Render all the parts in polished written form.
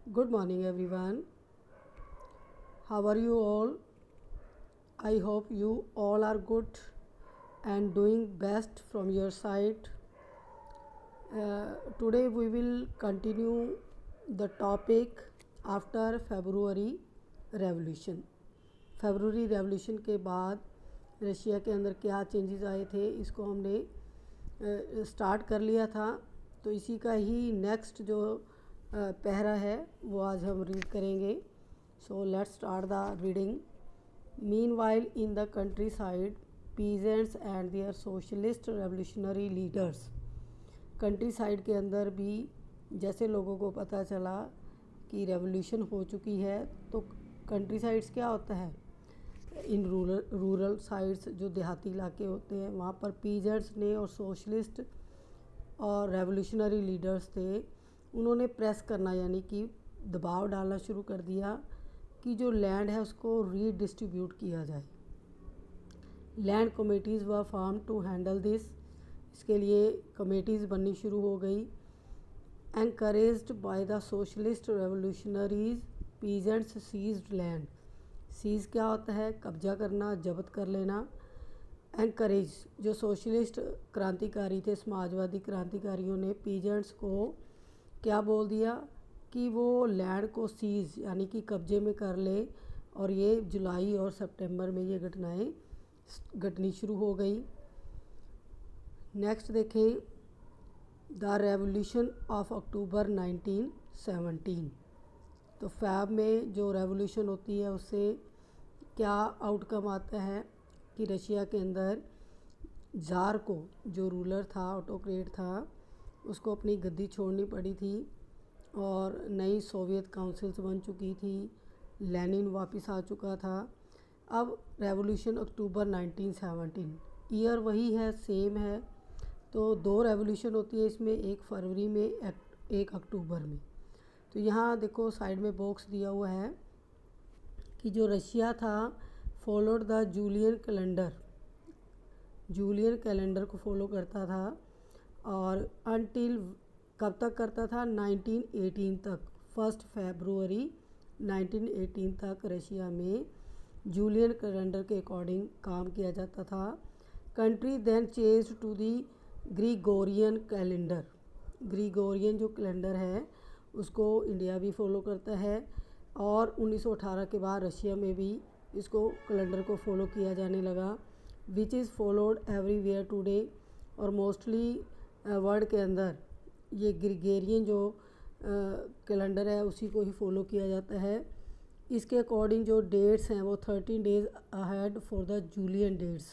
Good morning, everyone. How are you all? I hope you all are good and doing best from your side. Today we will continue the topic after February Revolution. February revolution के बाद Russia के अंदर क्या changes आए थे इसको हमने start कर लिया था। तो इसी का ही नेक्स्ट जो पहरा है वो आज हम रीड करेंगे। So let's start the reading. Meanwhile in the countryside peasants and their socialist revolutionary leaders. Countryside के अंदर भी जैसे लोगों को पता चला कि रेवोल्यूशन हो चुकी है, तो कंट्री साइड्स क्या होता है, इन रूरल साइड्स जो देहाती इलाके होते हैं वहाँ पर पीजेंट्स ने और सोशलिस्ट और रेवोल्यूशनरी लीडर्स थे, उन्होंने प्रेस करना यानी कि दबाव डालना शुरू कर दिया कि जो लैंड है उसको रीडिस्ट्रीब्यूट किया जाए। Land committees were form to handle this. इसके लिए कमेटीज़ बननी शुरू हो गई। Encouraged by the socialist revolutionaries peasants seized land. Seize क्या होता है, कब्जा करना, जब्त कर लेना। एनकरेज जो सोशलिस्ट क्रांतिकारी थे, समाजवादी क्रांतिकारियों ने पीजेंट्स को क्या बोल दिया कि वो लैंड को सीज़ यानी कि कब्जे में कर ले। और ये जुलाई और सितंबर में ये घटनाएं घटनी शुरू हो गई। नेक्स्ट देखें, द रेवोल्यूशन ऑफ अक्टूबर 1917। तो फैब में जो रेवोल्यूशन होती है उससे क्या आउटकम आता है कि रशिया के अंदर ज़ार को, जो रूलर था, ऑटोक्रेट था, उसको अपनी गद्दी छोड़नी पड़ी थी और नई सोवियत काउंसिल्स बन चुकी थी। लेनिन वापस आ चुका था। अब रेवोल्यूशन अक्टूबर 1917, ईयर वही है, सेम है। तो दो रेवोल्यूशन होती है इसमें, एक फरवरी में, एक अक्टूबर में। तो यहाँ देखो साइड में बॉक्स दिया हुआ है कि जो रशिया था followed the Julian calendar, Julian calendar को फॉलो करता था। और अनटिल कब तक करता था, 1918 तक। 1 फरवरी 1918 तक रशिया में जूलियन कैलेंडर के अकॉर्डिंग काम किया जाता था। Country then change to the Gregorian calendar. Gregorian जो कैलेंडर है उसको इंडिया भी फॉलो करता है और 1918 के बाद रशिया में भी इसको कैलेंडर को फॉलो किया जाने लगा, which is followed everywhere today. और मोस्टली वर्ल्ड के अंदर ये ग्रीगोरियन जो कैलेंडर है उसी को ही फॉलो किया जाता है। इसके अकॉर्डिंग जो डेट्स हैं वो 13 days ahead for the Julian dates.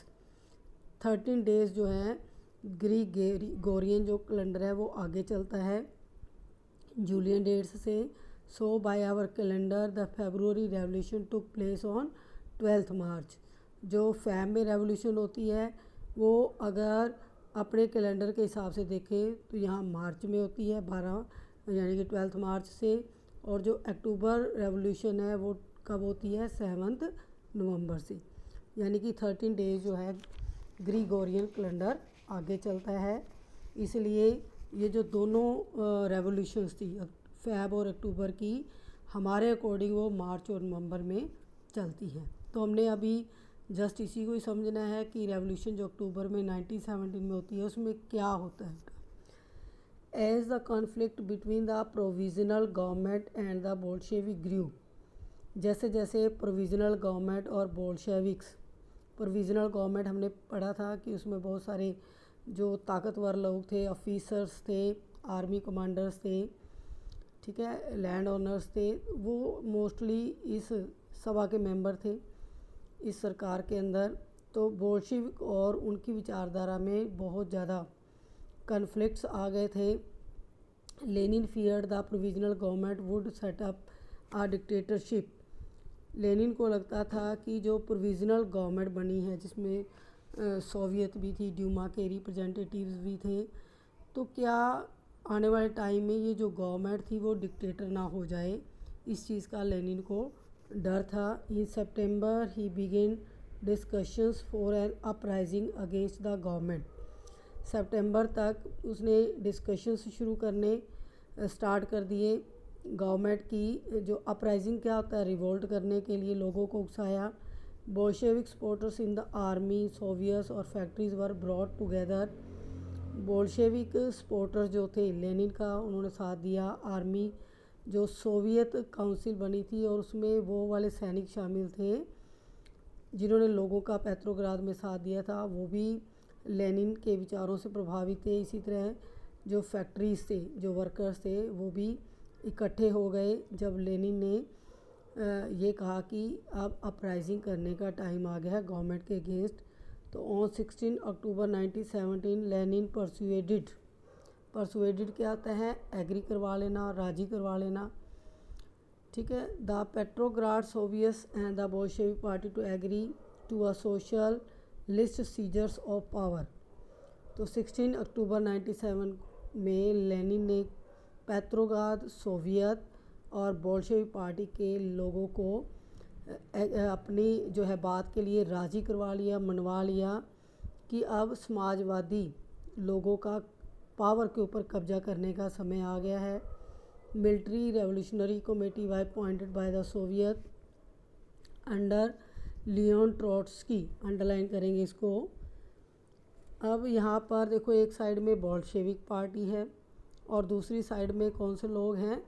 13 days जो हैं ग्रीगोरियन जो कैलेंडर है वो आगे चलता है जूलियन डेट्स से। So by our calendar the February revolution took place on 12 March. जो फैब में रेवोल्यूशन होती है वो अगर अपने कैलेंडर के हिसाब से देखें तो यहाँ मार्च में होती है, 12 यानी कि 12 मार्च से। और जो अक्टूबर रेवोल्यूशन है वो कब होती है, 7 नवंबर से। यानी कि 13 डेज जो है ग्रीगोरियन कैलेंडर आगे चलता है। इसलिए ये जो दोनों रेवोल्यूशंस थी फैब और अक्टूबर की, हमारे अकॉर्डिंग वो मार्च और नवंबर में चलती हैं। तो हमने अभी जस्ट इसी को ही समझना है कि रेवोल्यूशन जो अक्टूबर में 1917 में होती है उसमें क्या होता है। As the conflict between the provisional government and the Bolshevik group. जैसे जैसे प्रोविजनल गवर्नमेंट और बोल्शेविक्स, प्रोविजनल गवर्नमेंट हमने पढ़ा था कि उसमें बहुत सारे जो ताकतवर लोग थे, ऑफिसर्स थे, आर्मी कमांडर्स थे, ठीक है, लैंड ओनर्स थे, वो मोस्टली इस सभा के मेंबर थे इस सरकार के अंदर। तो बोल्शेविक और उनकी विचारधारा में बहुत ज़्यादा कन्फ्लिक्ट्स आ गए थे। Lenin feared the provisional government would set up a dictatorship. Lenin को लगता था कि जो प्रोविजनल गवर्नमेंट बनी है जिसमें सोवियत भी थी, ड्यूमा के रिप्रेजेंटेटिव्स भी थे, तो क्या आने वाले टाइम में ये जो गवर्नमेंट थी वो डिक्टेटर ना हो जाए, इस चीज़ का लेनिन को डर था। In September he begins discussions for an uprising against the government. सितंबर तक उसने डिस्कशंस शुरू करने स्टार्ट कर दिए गवर्नमेंट की जो अपराइजिंग क्या होता है, रिवोल्ट करने के लिए लोगों को उकसाया। Bolshevik supporters in the army, Soviets और factories were brought together. Bolshevik supporters जो थे लेनिन का, उन्होंने साथ दिया। आर्मी जो सोवियत काउंसिल बनी थी और उसमें वो वाले सैनिक शामिल थे जिन्होंने लोगों का पेट्रोग्राद में साथ दिया था, वो भी लेनिन के विचारों से प्रभावित थे। इसी तरह जो फैक्ट्रीज थे, जो वर्कर्स थे, वो भी इकट्ठे हो गए जब लेनिन ने ये कहा कि अब अपराइजिंग करने का टाइम आ गया है गवर्नमेंट के अगेंस्ट। तो ऑन 16 अक्टूबर 1917 लेनिन परसुएडेड क्या होता है, एग्री करवा लेना, राजी करवा लेना, ठीक है। The Petrograd Soviets and the Bolshevik party to agree to a socialist seizures of power. तो 16 अक्टूबर 1917 में लेनिन ने पेट्रोग्राद सोवियत और बोल्शेविक पार्टी के लोगों को अपनी जो है बात के लिए राज़ी करवा लिया, मनवा लिया कि अब समाजवादी लोगों का पावर के ऊपर कब्जा करने का समय आ गया है। Military revolutionary committee was appointed by the Soviet under Leon Trotsky, underline करेंगे इसको। अब यहाँ पर देखो, एक साइड में बोल्शेविक पार्टी है और दूसरी साइड में कौन से लोग हैं,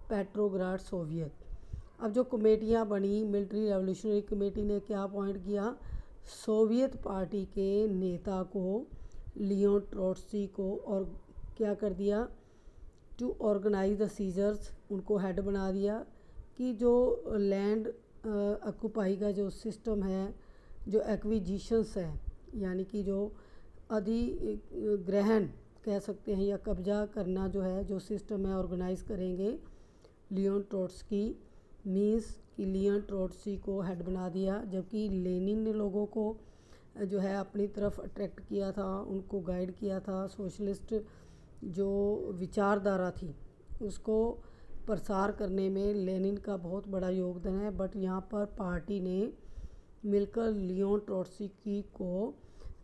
पेट्रोग्राड सोवियत। अब जो कमेटियाँ बनी, मिलिट्री रेवोल्यूशनरी कमेटी ने क्या अपॉइंट किया, सोवियत पार्टी के नेता को लियोन ट्रोट्स्की को, और क्या कर दिया, टू ऑर्गेनाइज द सीजर्स, उनको हेड बना दिया कि जो लैंड ऑक्यूपाई का जो सिस्टम है, जो एक्विजिशंस है, यानी कि जो अधिग्रहण कह सकते हैं या कब्जा करना जो है, जो सिस्टम है, ऑर्गेनाइज करेंगे लियोन ट्रोट्स्की। मीन्स कि लियोन ट्रोट्स्की को हेड बना दिया, जबकि लेनिन ने लोगों को जो है अपनी तरफ अट्रैक्ट किया था, उनको गाइड किया था। सोशलिस्ट जो विचारधारा थी उसको प्रसार करने में लेनिन का बहुत बड़ा योगदान है। बट यहाँ पर पार्टी ने मिलकर लियोन ट्रोट्स्की को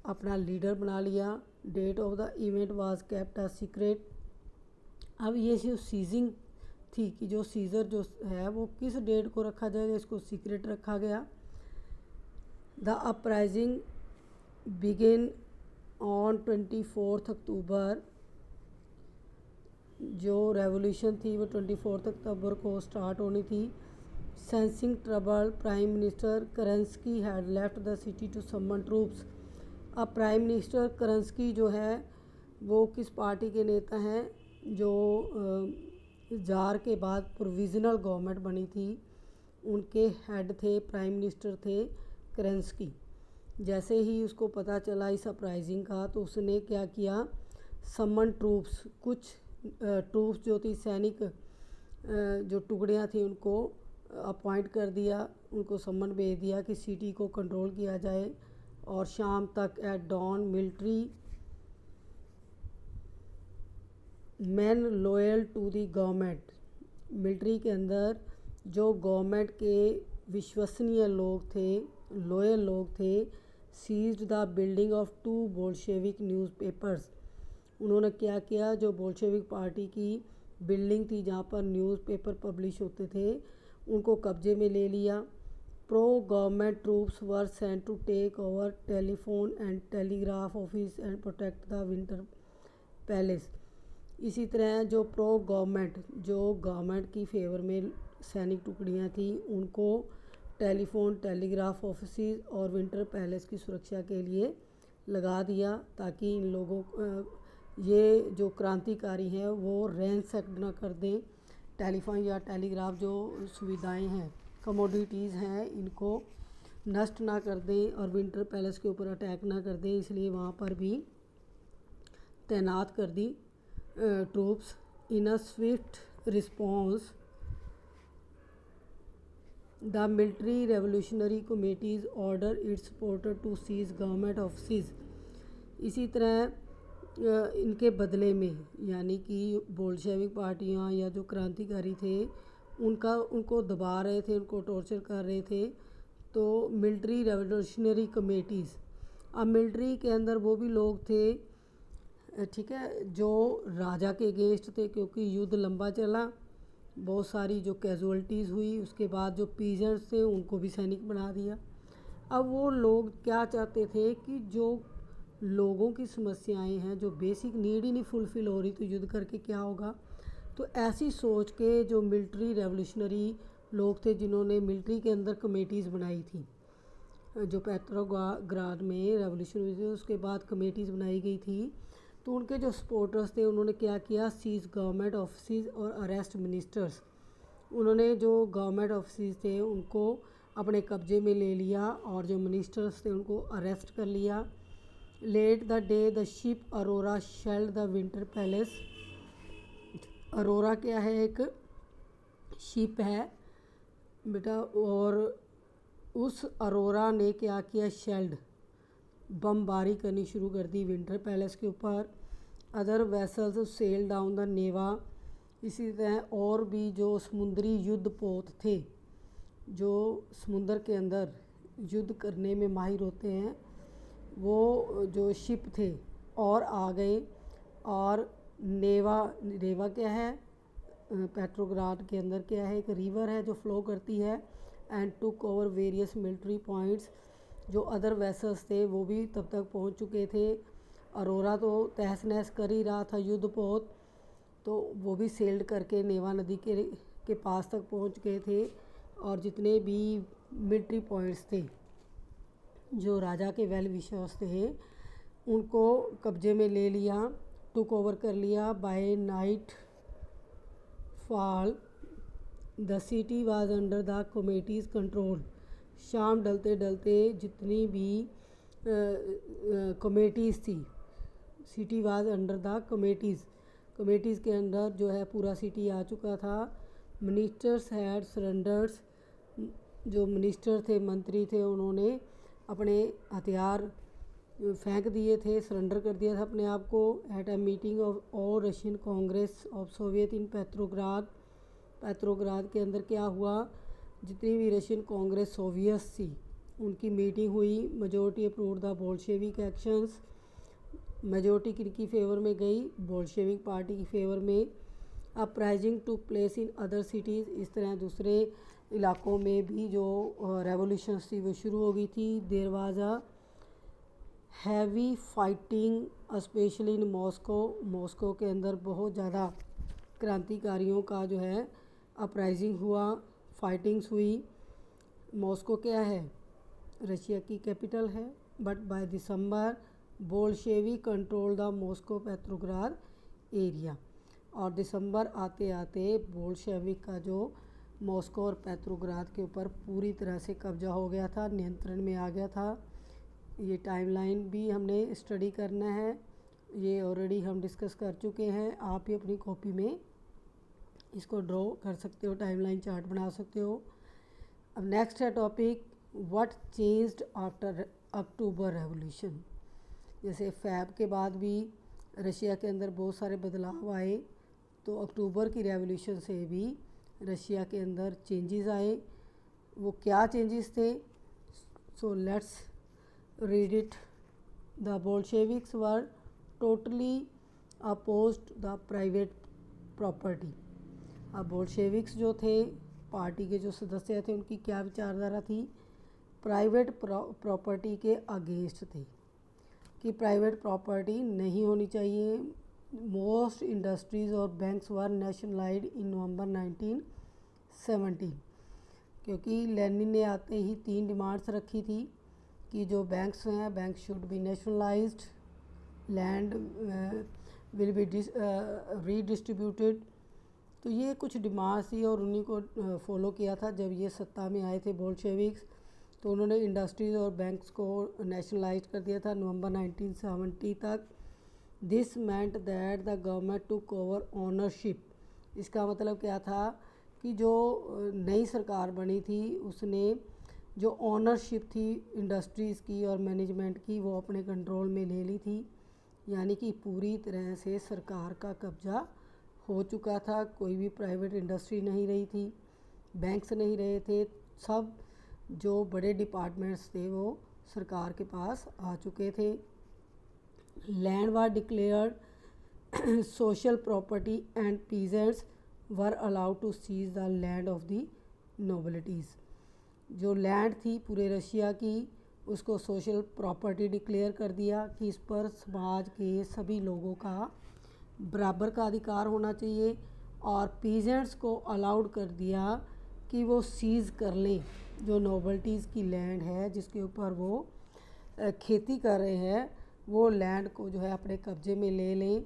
अपना लीडर बना लिया। Date of the event was kept a secret. अब ये जो सीजिंग थी कि जो सीजर जो है वो किस डेट को रखा जाएगा, इसको सीक्रेट रखा गया। द अपराइजिंग बिगिन ऑन 24 अक्टूबर। जो रेवोल्यूशन थी वो 24 अक्टूबर को स्टार्ट होनी थी। Sensing trouble, prime minister Kerensky had left the city to summon troops. अब प्राइम मिनिस्टर करंस्की जो है वो किस पार्टी के नेता हैं, जो जार के बाद प्रोविज़नल गवर्नमेंट बनी थी उनके हेड थे, प्राइम मिनिस्टर थे करंस्की। जैसे ही उसको पता चला इस अपराइजिंग का, तो उसने क्या किया, समन ट्रूप्स, कुछ ट्रूप्स जो थी, सैनिक जो टुकड़ियाँ थी, उनको अपॉइंट कर दिया, उनको समन भेज दिया कि सिटी को कंट्रोल किया जाए। और शाम तक at dawn military man loyal to the government, military के अंदर जो गवर्नमेंट के विश्वसनीय लोग थे, लॉयल लोग थे, seized the building of 2 Bolshevik newspapers. उन्होंने क्या किया, जो बोल्शेविक पार्टी की बिल्डिंग थी जहाँ पर न्यूज़पेपर पब्लिश होते थे, उनको कब्जे में ले लिया। Pro government troops were sent to take over telephone and telegraph office and protect the Winter Palace. इसी तरह जो प्रो गवर्नमेंट, जो गवर्नमेंट की फेवर में सैनिक टुकड़ियाँ थी, उनको टेलीफोन, टेलीग्राफ ऑफिस और विंटर पैलेस की सुरक्षा के लिए लगा दिया, ताकि इन लोगों ये जो क्रांतिकारी हैं वो रैंसैक न कर दें। टेलीफोन या टेलीग्राफ जो सुविधाएं हैं, कमोडिटीज़ हैं, इनको नष्ट ना कर दें और विंटर पैलेस के ऊपर अटैक ना कर दें, इसलिए वहाँ पर भी तैनात कर दी troops. In a swift response the military revolutionary committees order its supporter to seize government office. इसी तरह इनके बदले में, यानी कि बोल्शेविक पार्टियाँ या जो क्रांतिकारी थे उनको दबा रहे थे, उनको टॉर्चर कर रहे थे, तो मिलिट्री रेवोल्यूशनरी कमेटीज़, अब मिलिट्री के अंदर वो भी लोग थे, ठीक है, जो राजा के अगेंस्ट थे, क्योंकि युद्ध लंबा चला, बहुत सारी जो कैजुअल्टीज़ हुई, उसके बाद जो पीजेंट्स थे उनको भी सैनिक बना दिया। अब वो लोग क्या चाहते थे कि जो लोगों की समस्याएं हैं, जो बेसिक नीड ही नहीं फुलफ़िल हो रही, तो युद्ध करके क्या होगा। तो ऐसी सोच के जो मिलिट्री रेवोल्यूशनरी लोग थे, जिन्होंने मिलिट्री के अंदर कमेटीज़ बनाई थी, जो पेट्रोग्राड में रेवोल्यूशन हुई थी उसके बाद कमेटीज़ बनाई गई थी, तो उनके जो सपोर्टर्स थे उन्होंने क्या किया, सीज गवर्नमेंट ऑफिस और अरेस्ट मिनिस्टर्स। उन्होंने जो गवर्नमेंट ऑफिस थे उनको अपने कब्जे में ले लिया और जो मिनिस्टर्स थे उनको अरेस्ट कर लिया। Let the day the ship Arora shelled the Winter palace. Arora क्या है, एक शिप है बेटा, और उस अरोरा ने क्या किया, शेल्ड बमबारी करनी शुरू कर दी विंटर पैलेस के ऊपर। Other vessels sail down the Neva. इसी तरह और भी जो समुद्री युद्ध पोत थे, जो समुद्र के अंदर युद्ध करने में माहिर होते हैं, वो जो शिप थे और आ गए। और नेवा क्या है, पेट्रोग्राड के अंदर क्या है, एक रिवर है जो फ्लो करती है। And took over various military points. जो अदर वेसल्स थे वो भी तब तक पहुंच चुके थे। अरोरा तो तहस नहस कर ही रहा था युद्ध पोत, तो वो भी सेल्ड करके नेवा नदी के पास तक पहुंच गए थे। और जितने भी मिलिट्री पॉइंट्स थे, जो राजा के वेल विशर्स थे, उनको कब्जे में ले लिया, टुक ओवर कर लिया। By nightfall the city was under the committees control. शाम डलते डलते जितनी भी कमेटीज़ थी, city was under the committees के अंदर जो है पूरा सिटी आ चुका था। Ministers had surrenders. जो मिनिस्टर थे, मंत्री थे, उन्होंने अपने हथियार फेंक दिए थे, सरेंडर कर दिया था अपने आप को। At a meeting of all Russian Congress of Soviet in Petrograd के अंदर क्या हुआ, जितनी भी रशियन कांग्रेस सोवियत थी उनकी मीटिंग हुई। Majority approved the Bolshevik actions. Majority किनकी फेवर में गई, बोल्शेविक पार्टी की फेवर में। Uprising took place in other cities. इस तरह दूसरे इलाकों में भी जो रेवोल्यूशंस थी वो शुरू हो गई थी। There was a heavy fighting specially in Moscow के अंदर बहुत ज़्यादा क्रांतिकारियों का जो है अपराइजिंग हुआ, फाइटिंग्स हुई। मॉस्को क्या है, रशिया की कैपिटल है। But by December Bolsheviks control the Moscow Petrograd area. और दिसंबर आते आते बोल्शेविक का जो मॉस्को और पेट्रोग्राद के ऊपर पूरी तरह से कब्जा हो गया था, नियंत्रण में आ गया था। ये टाइमलाइन भी हमने स्टडी करना है, ये ऑलरेडी हम डिस्कस कर चुके हैं। आप ही अपनी कॉपी में इसको ड्रॉ कर सकते हो, टाइमलाइन चार्ट बना सकते हो। अब नेक्स्ट है topic, what changed after October revolution. जैसे फैब के बाद भी रशिया के अंदर बहुत सारे बदलाव आए, तो अक्टूबर की रेवोल्यूशन से भी रशिया के अंदर चेंजेस आए। वो क्या चेंजेस थे, so let's read it. The Bolsheviks were totally opposed the private property. अब बोल्शेविक्स जो थे, पार्टी के जो सदस्य थे, उनकी क्या विचारधारा थी, प्राइवेट प्रॉपर्टी के अगेंस्ट थे कि प्राइवेट प्रॉपर्टी नहीं होनी चाहिए। मोस्ट इंडस्ट्रीज़ और banks were nationalised in November 1917। क्योंकि लेनिन ने आते ही 3 डिमांड्स रखी थी कि जो बैंक्स हैं, bank should be nationalised, land will be redistributed. तो ये कुछ डिमांड्स थी और उन्हीं को फॉलो किया था। जब ये सत्ता में आए थे बोल्शेविक्स, तो उन्होंने इंडस्ट्रीज़ और बैंक्स को नेशनलाइज कर दिया था नवंबर 1970 तक। This meant that the government took over ownership. इसका मतलब क्या था कि जो नई सरकार बनी थी उसने जो ओनरशिप थी इंडस्ट्रीज़ की और मैनेजमेंट की, वो अपने कंट्रोल में ले ली थी। यानी कि पूरी तरह से सरकार का कब्जा हो चुका था। कोई भी प्राइवेट इंडस्ट्री नहीं रही थी, बैंक्स नहीं रहे थे, सब जो बड़े डिपार्टमेंट्स थे वो सरकार के पास आ चुके थे। Land was declared social property and peasants were allowed to seize the land of the nobilities. जो लैंड थी पूरे रशिया की उसको सोशल प्रॉपर्टी डिक्लेयर कर दिया कि इस पर समाज के सभी लोगों का बराबर का अधिकार होना चाहिए, और पीजेंट्स को अलाउड कर दिया कि वो सीज़ कर लें जो नोबल्टीज़ की लैंड है जिसके ऊपर वो खेती कर रहे हैं, वो लैंड को जो है अपने कब्जे में ले लें।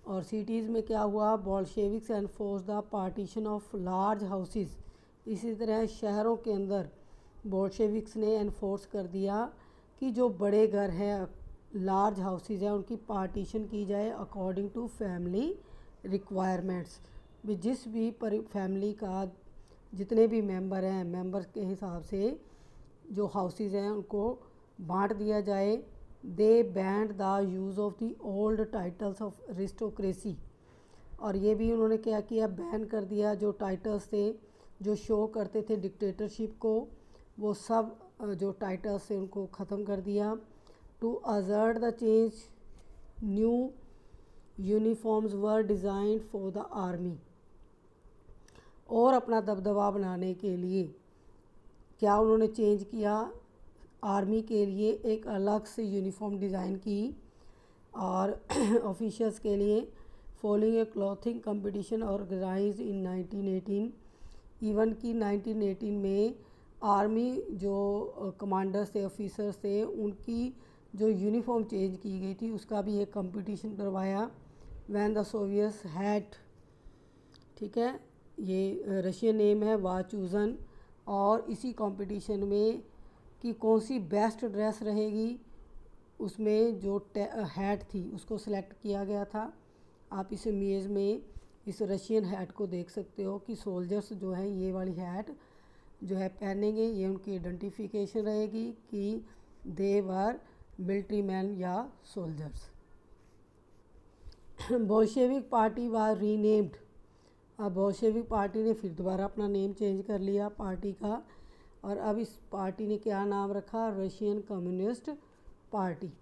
और सिटीज़ में क्या हुआ, Bolsheviks enforce the partition of large houses. इसी तरह शहरों के अंदर बोल्शेविक्स ने एनफोर्स कर दिया कि जो बड़े घर हैं, लार्ज हाउसेस हैं, उनकी पार्टीशन की जाए अकॉर्डिंग टू फैमिली रिक्वायरमेंट्स। जिस भी फैमिली का जितने भी मेंबर हैं, मेंबर्स के हिसाब से जो हाउसेस हैं उनको बांट दिया जाए। They banned the use of the old titles of aristocracy. और ये भी उन्होंने क्या किया, बैन कर दिया जो टाइटल्स थे जो शो करते थे डिक्टेटरशिप को, वो सब जो टाइटल्स थे उनको ख़त्म कर दिया। To assert the change new uniforms were designed for the army. और अपना दबदबा बनाने के लिए क्या उन्होंने चेंज किया, आर्मी के लिए एक अलग से यूनिफॉर्म डिज़ाइन की, और ऑफिशियल्स के लिए फॉलोइंग ए क्लॉथिंग कंपटीशन ऑर्गेनाइज्ड इन 1918। इवन कि 1918 में आर्मी जो कमांडर्स थे, ऑफिसर्स थे, उनकी जो यूनिफॉर्म चेंज की गई थी उसका भी एक कंपटीशन करवाया। व्हेन द सोवियट्स हैड, ठीक है, ये रशियन नेम है, वाज चूज़न। और इसी कंपटीशन में कि कौन सी बेस्ट ड्रेस रहेगी, उसमें जो हैट थी उसको सिलेक्ट किया गया था। आप इस इमेज में इस रशियन हैट को देख सकते हो कि सोल्जर्स जो है ये वाली हैट जो है पहनेंगे, ये उनकी आइडेंटिफिकेशन रहेगी कि दे वर मिलिट्री मैन या soldiers. Bolshevik party was renamed. अब बोल्शेविक पार्टी ने फिर दोबारा अपना नेम चेंज कर लिया पार्टी का, और अब इस पार्टी ने क्या नाम रखा, रशियन कम्युनिस्ट पार्टी।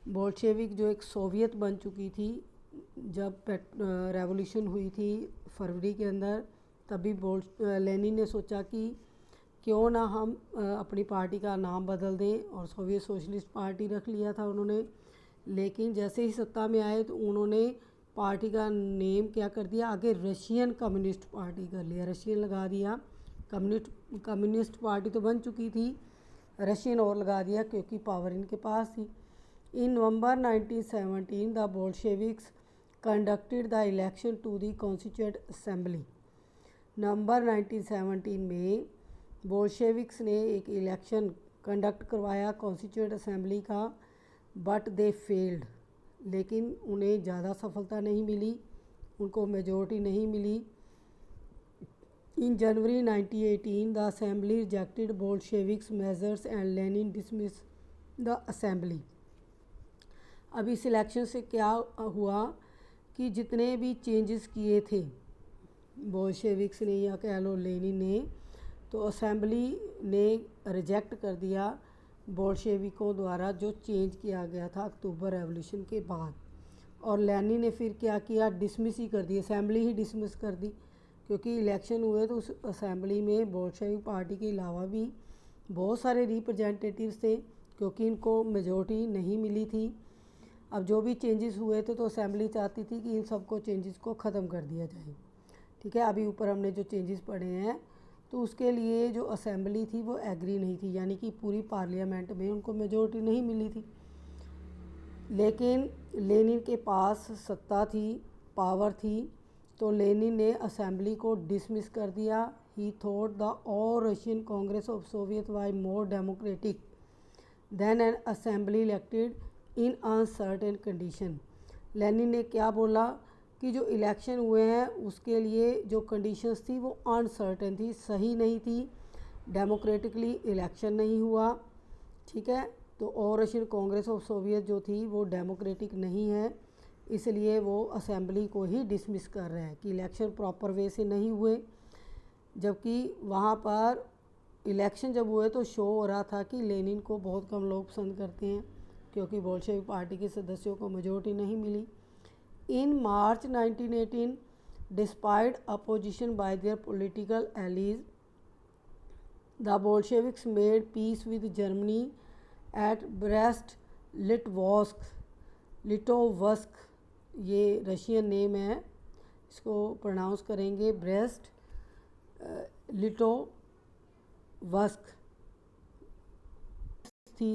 बोल्शेविक जो एक सोवियत बन चुकी थी जब रेवोल्यूशन हुई थी फरवरी के अंदर, तभी लेनिन ने सोचा कि क्यों ना हम अपनी पार्टी का नाम बदल दें, और सोवियत सोशलिस्ट पार्टी रख लिया था उन्होंने। लेकिन जैसे ही सत्ता में आए तो उन्होंने पार्टी का नेम क्या कर दिया, आगे रशियन कम्युनिस्ट पार्टी कर लिया, रशियन लगा दिया। कम्युनिस्ट पार्टी तो बन चुकी थी, रशियन और लगा दिया क्योंकि पावर इनके पास थी। In November 1917 the Bolsheviks conducted the election to the constituent assembly. नवंबर 1917 में बोल्शेविक्स ने एक इलेक्शन कंडक्ट करवाया कॉन्स्टिट्यूएंट असेंबली का, बट दे फेल्ड। लेकिन उन्हें ज़्यादा सफलता नहीं मिली, उनको मेजॉरिटी नहीं मिली। In January 1918 the assembly rejected Bolsheviks measures and Lenin dismiss the assembly. अब इस इलेक्शन से क्या हुआ कि जितने भी चेंजेस किए थे बोल्शेविक्स ने या कह लो लेनिन ने, तो असेंबली ने रिजेक्ट कर दिया बोल्शेविकों द्वारा जो चेंज किया गया था अक्टूबर रेवोल्यूशन के बाद। और लेनिन ने फिर क्या किया, डिसमिस ही कर दी, असेंबली ही डिसमिस कर दी, क्योंकि इलेक्शन हुए तो उस असेंबली में बोल्शेविक पार्टी के अलावा भी बहुत सारे रिप्रेजेंटेटिव्स थे, क्योंकि इनको मेजॉरिटी नहीं मिली थी। अब जो भी चेंजेस हुए थे तो असेंबली चाहती थी कि इन सबको चेंजेस को ख़त्म कर दिया जाए, ठीक है। अभी ऊपर हमने जो चेंजेस पढ़े हैं तो उसके लिए जो असेंबली थी वो एग्री नहीं थी, यानी कि पूरी पार्लियामेंट में उनको मेजॉरिटी नहीं मिली थी। लेकिन लेनिन के पास सत्ता थी, पावर थी, तो लेनिन ने असेंबली को डिसमिस कर दिया। He thought the All Russian Congress of Soviet was more democratic than an assembly elected in uncertain condition. Lenin ने क्या बोला कि जो इलेक्शन हुए हैं उसके लिए जो कंडीशंस थी वो अनसर्टेन थी, सही नहीं थी, डेमोक्रेटिकली इलेक्शन नहीं हुआ, ठीक है। तो और रशियन कांग्रेस ऑफ सोवियत जो थी वो डेमोक्रेटिक नहीं है, इसलिए वो असेंबली को ही डिसमिस कर रहे हैं कि इलेक्शन प्रॉपर वे से नहीं हुए। जबकि वहाँ पर इलेक्शन जब हुए तो शो हो रहा था कि लेनिन को बहुत कम लोग पसंद करते हैं, क्योंकि बोल्शेविक पार्टी के सदस्यों को मेजॉरिटी नहीं मिली। इन मार्च 1918 Despite opposition by their political allies, the Bolsheviks made peace with Germany at Litovsk, ये रशियन नेम है, इसको प्रोनाउंस करेंगे ब्रेस्ट लिटोवस्क थी